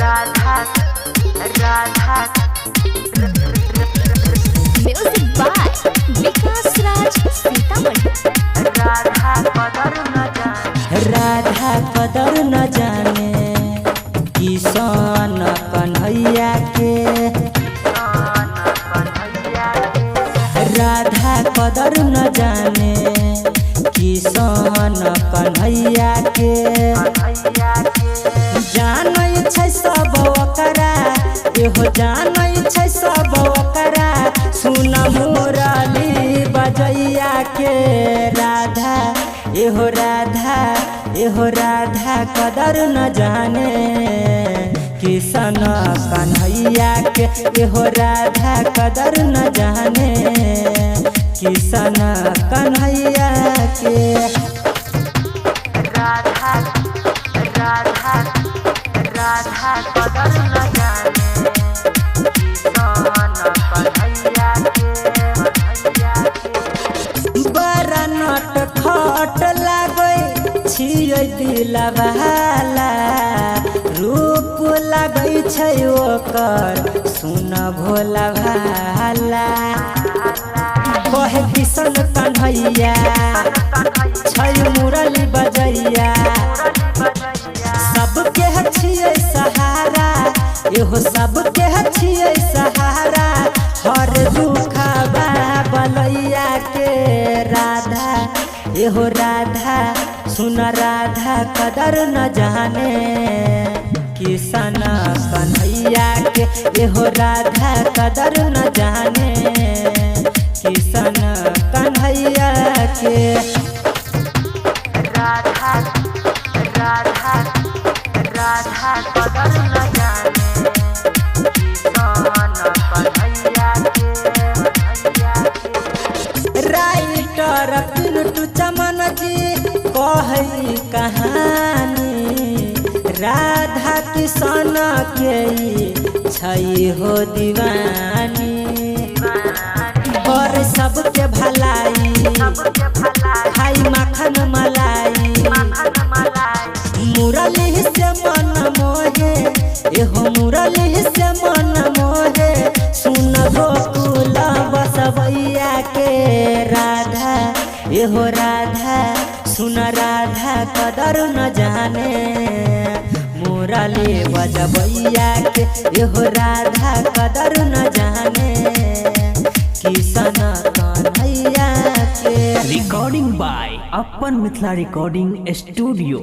Radha Radha music by विकास राज सीतामढ़ी। राधा कदर न जाने राधा कदर न जाने किसान कन्हैया के। राधा कदर न जाने किसान कन्हैया के। जानै छै सब ओकरा एहो जानै छै सब ओकरा सुन मुरली बजैया के। राधा एहो राधा कदर न जाने किसान कन्हैया के। एहो राधा कदर न जाने किसान कन्हैया के। राधा राधा राधा कदर न जाने किसान कन्हैया के। बड़ा नट खट लागै छियै दिलवाला रूप लागै छै ओकर सुन भोला भाला। कहे किशन कन्हैया छै मुरली बजैया सबके छियै सहारा एहो सबके छियै सहारा हर दुखबा बलैया के। राधा एहो राधा सुन राधा कदर न जाने किसान कन्हैया के। एहो राधा कदर न जाने किसान कन्हैया के। राधा राधा राधा कदर न जाने किसान कन्हैया के। राइटर पिंटू चमन जी कहई कहानी राधा किसान के छै हो दीवानी। और सबके भलाई खाई माखन मलाई मुरली से मन मोहे एहो मुरली से मन मोहे सुन गोकुल बसवैया के। राधा एहो राधा सुन राधा कदर न जाने मुरली बजवैया के। एहो राधा कदर न जाने किसान कन्हैया के। रिकॉर्डिंग बाय अपन मिथिला रिकॉर्डिंग स्टूडियो।